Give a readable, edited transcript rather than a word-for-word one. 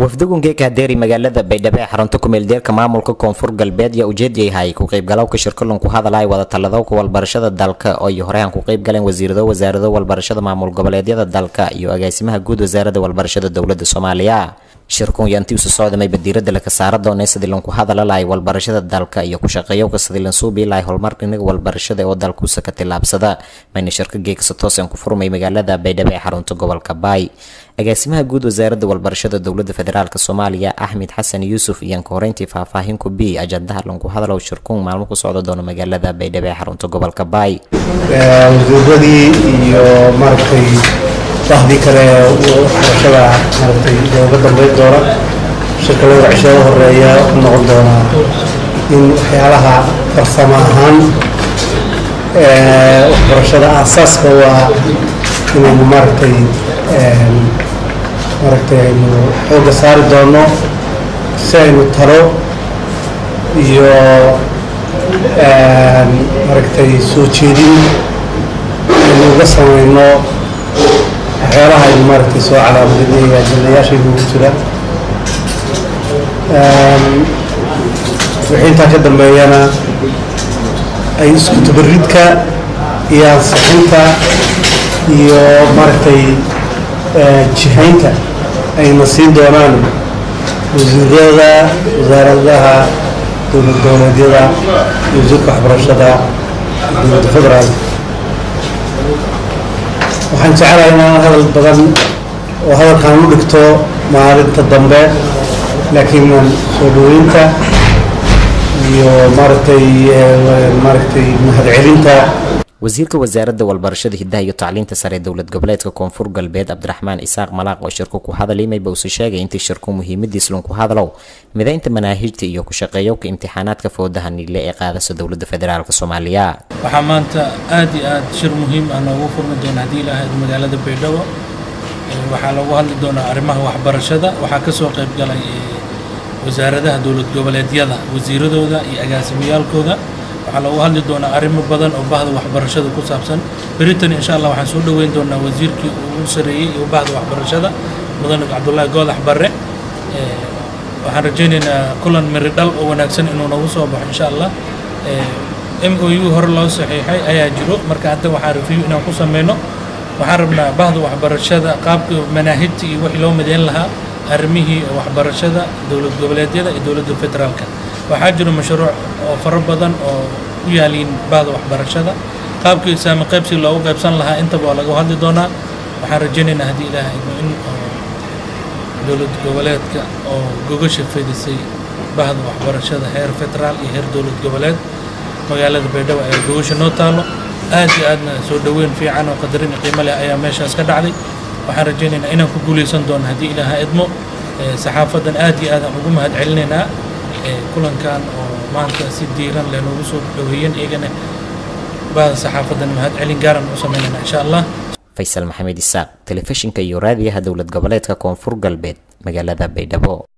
wafdigun geeka deeri magaalada Baydhabo ee xarunta ku meel deerka maamulka Koonfur Galbeed iyo ujeediyay ku qayb galowga shirkadan ku hadalay wada talado ku walbarashada dalka oo ay horeyaan ku qayb galeen wasaaradda walbarashada maamul goboleedyada dalka iyo agaasimaha guud wasaaradda walbarashada dawladda Soomaaliya shirkun yantii u socday badiirada la ka saaro doonay sidii ku hadalay walbarashada dalka iyo ku shaqeeyo ka sidii la soo biilay horumarka walbarashada oo dalku ka tilaabsada mayna shirka geeka toosan ku furmay magaalada Baydhabo ee xarunta gobolka Baay agaasimaha guud wasaaradda walbarashada dawladda federaalka Soomaaliya Ahmed Xasan Yuusuf iyo koreyntii faahfaahin ku bi ajandaha lagu hadalo shirkun maalmo ku socdo doona magaalada Baydhabo ee xarunta gobolka Baay wasiiradii iyo markay bahdi kale waxbarashada markay dawladda dambeyd doona shirkadaha cishada horeeya noqon doona in waxyaalaha farsamo ahaan waxbarashada asaaska waa inuu markay xooga saari doono si aynu talo iyo soo jeedin aynu uga samayno waxyaalaha aynu soo calaamadinaya ajandayaasha ugu jira wixii intaa ka dambeeyana ay isku tabaridka iyo ansixinta iyo jihaynta ayna siin doonaan wasiirada wasaaradaha dowlad goboleedyada iyo wasiirka waxbarashada dowladda federaal waxaan jecelahay inaan hadal badan oo hadalkaan u dhigto maalinta dambe laakiin soo dhaweynta iyo mahadcelinta wasiirka wasaaradda walbarashada hidaha iyo tacliinta sare dawlad goboleedka Koonfur Galbeed Cabdiraxmaan Isaaq Malaaq oo shirku ku hadalay buu sheegay intii shirku muhiimadiisa ku hadalo mideynta manaahijta iyo ku shaqeeyowka imtixaanaadka foodahan ee qaadaysa dawladda federaalka Soomaaliya waxaa maanta aad iyo aad shir muhiim ah ugu furmi doona hadii ilaahay magaalada Baydhabo waxaa lagu hadli doonaa arrimaha waxbarashada waxaa ka soo qayb galay wasaaradaha dawlad goboleedyada wasiiradooda iyo agaasimiyaalkooda waxaa lagu hadli doonaa arrimo badan oo bahda waxbarashada ku saabsan baritan insha Allah waxaan soo dhaweyn doonaa wasiirkii ugu sareeyay iyo bahda waxbarashada mudane Cabdullaahi Goodax Barre waxaan rajaynaynaa kulan miridhal oo wanaagsan inuu nagu soo baxo insha Allah MOU hor loo saxiixay ayaa jiro marka hadda waxaan review inaan ku sameeyno waxaan rabnaa bahda waxbarashada qaabka manaahijta iyo wixii loo mideyn lahaa arrimihii waxbarashada dawlad goboleedyada iyo dawladda federaalka waxaa jiro mashruuc oo fara badan oo u yaaliin bahda waxbarashada qaabkii saami qaybsi loogu qaybsan lahaa intaba waa laga hadli doonaa waxaan rajaynaynaa haddii ilaahay in dawlad goboleedka oo gogasha fadhisay bahda waxbarashada heer federaal iyo heer dawlad goboleed magaalada Baydhabo ee gogasha noo taalo aad iyo aadna soo dhaweyn fiican oo qadarin qiimo leh ayaa meeshaas ka dhacday waxaan rajaynaynaa inaan ku guuleysan doono haddii ilaahay idmo saxaafadan aad iyo aad ugu mahadcelinaynaa kulankan oo maanta si diiran leh noogu soo dhaweeyeen iyagana baad saxaafadan mahadcelin gaaran u sameynayna insha Allah Faisal Maxamed Isaaq telefishinka iyo raadiyaha dawlad goboleedka Koonfur Galbeed magaalada Baydhabo